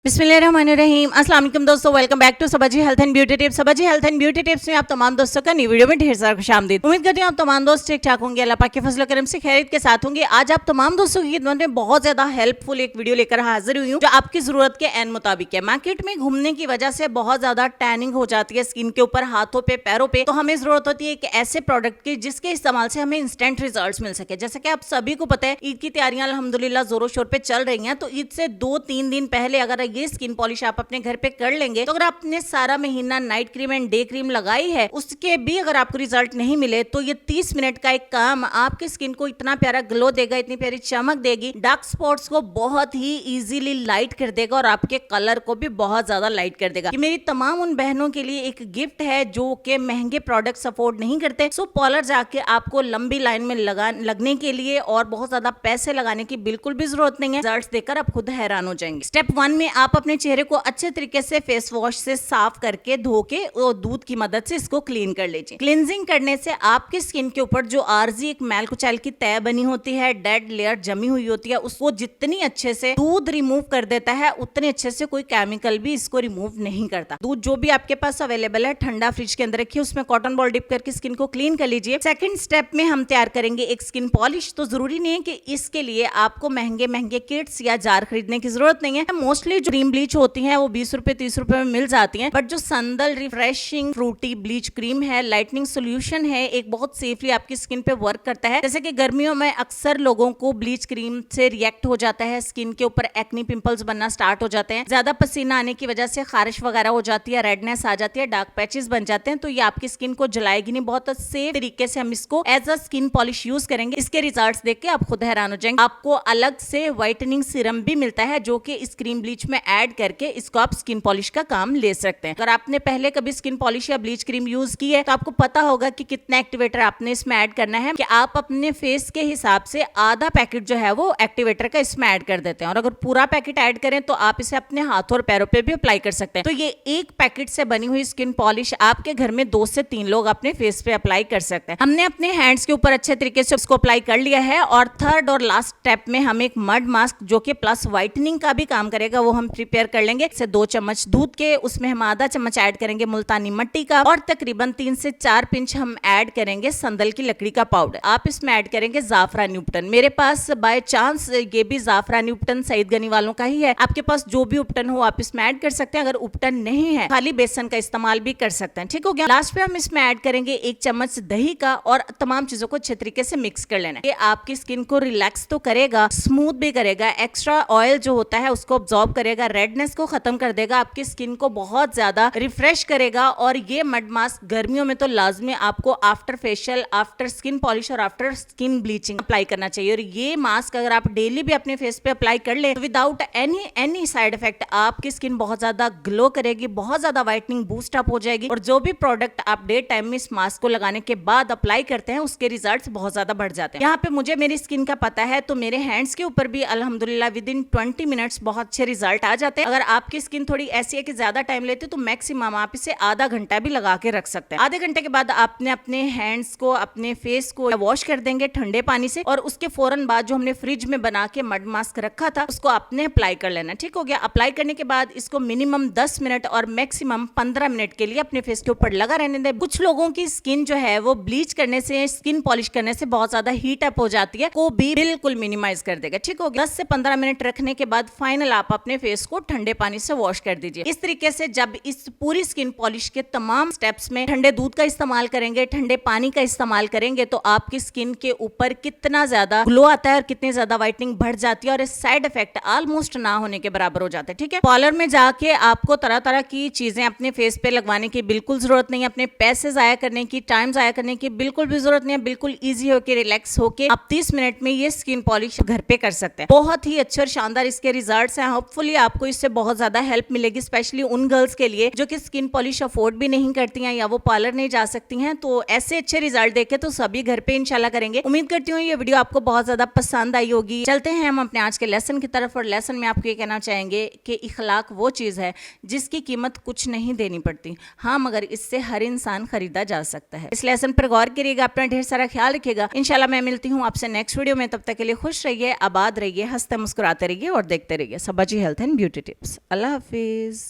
बिस्मिल्लाहिर्रहमानिर्रहीम। अस्सलाम वालेकुम दोस्तों, welcome back to Sabaji health and beauty tips. Sabaji health and beauty tips में आप तमाम दोस्तों का नई वीडियो में ढेर सारा खुशामदीद। उम्मीद करती हूँ आप तमाम दोस्त ठीक ठाक होंगे, अल्लाह पाक के फजल करम से खैरियत के साथ होंगे। आज आप तमाम दोस्तों की खिदमत में बहुत ज्यादा हेल्पफुल एक वीडियो लेकर हाजिर हुई हूँ जो आपकी जरूरत के एन मुताबिक है। मार्केट में घूमने की वजह से बहुत ज्यादा टैनिंग हो जाती है स्किन के ऊपर, हाथों पे, पैरों पे, तो हमें जरूरत होती है एक ऐसे प्रोडक्ट की जिसके इस्तेमाल से हमें इंस्टेंट रिजल्ट्स मिल सके। जैसे कि आप सभी को पता है ईद की तैयारियां अल्हम्दुलिल्लाह जोरों शोर पे चल रही हैं, तो ईद से 2-3 दिन पहले अगर ये स्किन पॉलिश आप अपने घर पे कर लेंगे तो अगर आपने सारा महीना night cream and day cream लगाई है उसके भी अगर आपको रिजल्ट नहीं मिले तो ये 30 मिनट का एक काम आपकी स्किन को इतना प्यारा ग्लो देगा, इतनी प्यारी चमक देगी, डार्क स्पॉट्स को बहुत ही इजीली लाइट कर देगा और आपके कलर को भी बहुत ज्यादा लाइट कर देगा। ये मेरी तमाम उन बहनों के लिए एक गिफ्ट है जो कि महंगे प्रोडक्ट्स अफोर्ड नहीं करते। सो पार्लर जाके आपको लंबी लाइन में लगने के लिए और बहुत ज्यादा पैसे लगाने की बिल्कुल भी जरूरत नहीं है। रिजल्ट्स देखकर आप खुद हैरान हो जाएंगे। स्टेप 1 में आप अपने चेहरे को अच्छे तरीके से फेस वॉश से साफ करके धो के और दूध की मदद से इसको क्लीन कर लीजिए। क्लींजिंग करने से आपके स्किन के ऊपर जो आरजी एक मैल कुचैल की तय बनी होती है, डेड लेयर जमी हुई होती है, उसको जितनी अच्छे से दूध रिमूव कर देता है उतने अच्छे से कोई केमिकल भी इसको रिमूव नहीं करता। दूध जो भी आपके पास अवेलेबल है ठंडा फ्रिज के अंदर रखिए, उसमें कॉटन बॉल डिप करके स्किन को क्लीन कर लीजिए। सेकंड स्टेप में हम तैयार करेंगे एक स्किन पॉलिश। तो जरूरी नहीं है कि इसके लिए आपको महंगे महंगे किट्स या जार खरीदने की जरूरत नहीं है। मोस्टली जो क्रीम ब्लीच होती है वो 20 रुपए 30 रुपए में मिल जाती हैं, बट जो संदल रिफ्रेशिंग फ्रूटी ब्लीच क्रीम है, लाइटनिंग सोल्यूशन है, एक बहुत सेफली आपकी स्किन पे वर्क करता है। जैसे कि गर्मियों में अक्सर लोगों को ब्लीच क्रीम से रिएक्ट हो जाता है, स्किन के ऊपर एक्नी पिंपल्स बनना स्टार्ट हो जाते हैं, ज्यादा पसीना आने की वजह से खारिश वगैरह हो जाती है, रेडनेस आ जाती है, डार्क पैचेस बन जाते हैं, तो ये आपकी स्किन को जलाएगी नहीं। बहुत सेफ तरीके से हम इसको as a skin polish use करेंगे। इसके रिजल्ट्स देख के आप खुद हैरान हो जाएंगे। आपको अलग से व्हाइटनिंग सीरम भी मिलता है जो कि इस क्रीम ब्लीच में ऐड करके इसको आप स्किन पॉलिश का काम ले सकते हैं। अगर आपने पहले कभी स्किन पॉलिश या ब्लीच क्रीम यूज की है तो आपको पता होगा कि कितना एक्टिवेटर आपने इसमें ऐड करना है, कि आप अपने फेस के हिसाब से आधा पैकेट जो है वो एक्टिवेटर का इसमें ऐड कर देते हैं, और अगर पूरा पैकेट ऐड करें तो आप इसे अपने हाथों और पैरों पे भी अप्लाई कर सकते हैं। तो ये एक पैकेट से बनी हुई स्किन पॉलिश आपके घर में 2 से 3 लोग अपने फेस पे अप्लाई कर सकते हैं। हमने अपने हैंड्स के ऊपर अच्छे तरीके से उसको अप्लाई कर लिया है, और थर्ड और लास्ट स्टेप में हम एक मड मास्क जो कि प्लस व्हाइटनिंग का भी काम करेगा वो हम प्रिपेयर कर लेंगे। से 2 चम्मच दूध के, उसमें हम आधा चम्मच ऐड करेंगे मुल्तानी मिट्टी का, और तकरीबन 3 से 4 पिंच हम ऐड करेंगे संदल की लकड़ी का पाउडर। आप इसमें ऐड करेंगे जाफरानी उपटन। मेरे पास बाय चांस ये भी जाफरानी उपटन सईद गनी वालों का ही है। आपके पास जो भी उपटन हो आप इसमें ऐड कर सकते हैं। अगर उपटन नहीं है खाली बेसन का इस्तेमाल भी कर सकते हैं। ठीक हो गया। लास्ट पे हम इसमें ऐड करेंगे 1 चम्मच दही का, और तमाम चीजों को अच्छे तरीके से मिक्स कर लेना है। ये आपकी स्किन को रिलैक्स तो करेगा, स्मूथ भी करेगा, एक्स्ट्रा ऑयल जो होता है उसको अब्सॉर्ब करेगा, रेडनेस को खत्म कर देगा, आपकी स्किन को बहुत ज्यादा रिफ्रेश करेगा। और ये मड मास्क गर्मियों में तो लाजमी आपको after facial, after skin polish और आफ्टर स्किन ब्लीचिंग अप्लाई करना चाहिए। और ये मास्क अगर आप डेली भी अपने फेस पे अप्लाई कर ले तो विदाउट एनी साइड इफेक्ट आपकी स्किन बहुत ज्यादा ग्लो करेगी, बहुत ज्यादा व्हाइटनिंग बूस्ट अप हो जाएगी। और जो भी प्रोडक्ट आप डे टाइम में इस मास्क को लगाने के बाद अप्लाई करते हैं उसके रिजल्ट्स बहुत ज्यादा बढ़ जाते हैं। यहाँ पे मुझे मेरी स्किन का पता है तो मेरे हैंड्स के ऊपर भी अल्हम्दुलिल्लाह विद इन 20 मिनट्स बहुत अच्छे रिजल्ट आ जाते हैं। अगर आपकी स्किन थोड़ी ऐसी है कि ज्यादा टाइम लेते तो मैक्सिमम आप इसे आधा घंटा भी लगा के रख सकते हैं। आधे घंटे के बाद आपने अपने हैंड्स को, अपने फेस को वॉश कर देंगे ठंडे पानी से, और उसके फौरन बाद जो हमने फ्रिज में बना के मड मास्क रखा था उसको आपने अप्लाई कर लेना। ठीक हो गया। अप्लाई करने के बाद इसको मिनिमम 10 मिनट और मैक्सिमम 15 मिनट के लिए अपने फेस के ऊपर लगा रहने दें। कुछ लोगों की स्किन जो है वो ब्लीच करने से, स्किन पॉलिश करने से बहुत ज्यादा हीट अप हो जाती है, को भी बिल्कुल मिनिमाइज कर देगा। ठीक हो गया। 10 से 15 मिनट रखने के बाद फाइनल आप अपने फेस को ठंडे पानी से वॉश कर दीजिए। इस तरीके से जब इस पूरी स्किन पॉलिश के तमाम स्टेप्स में ठंडे दूध का इस्तेमाल करेंगे, ठंडे पानी का इस्तेमाल करेंगे, तो आपकी स्किन के ऊपर कितना ज्यादा ग्लो आता है और कितनी ज्यादा व्हाइटनिंग बढ़ जाती है, और इस साइड इफेक्ट ऑलमोस्ट ना होने के बराबर हो जाते हैं। ठीक है। पार्लर में जाके आपको तरह तरह की चीजें अपने फेस पे लगवाने की बिल्कुल जरूरत नहीं है, अपने पैसे जाया करने की, टाइम जाया करने की बिल्कुल भी जरूरत नहीं है। बिल्कुल ईजी होके, रिलैक्स होके आप 30 मिनट में ये स्किन पॉलिश घर पे कर सकते हैं। बहुत ही अच्छे और शानदार इसके रिजल्ट्स हैं। होपफुली आपको इससे बहुत ज्यादा हेल्प मिलेगी, स्पेशली उन गर्ल्स के लिए जो कि स्किन पॉलिश अफोर्ड भी नहीं करती हैं या वो पार्लर नहीं जा सकती हैं। तो ऐसे अच्छे रिजल्ट देखे तो सभी घर पे इंशाल्लाह करेंगे। उम्मीद करती हूँ ये वीडियो आपको बहुत ज्यादा पसंद आई होगी। चलते हैं हम अपने आज के लेसन की तरफ, और लेसन में आपको ये कहना चाहेंगे कि इखलाक वो चीज है जिसकी कीमत कुछ नहीं देनी पड़ती, हाँ मगर इससे हर इंसान खरीदा जा सकता है। इस लेसन पर गौर करिएगा, अपना ढेर सारा ख्याल रखिएगा। इंशाल्लाह मैं मिलती हूँ आपसे नेक्स्ट वीडियो में। तब तक के लिए खुश रहिए, आबाद रहिए, हंसते मुस्कुराते रहिए और देखते रहिए Sabaji health and health and beauty tips. अल्लाह हाफिज।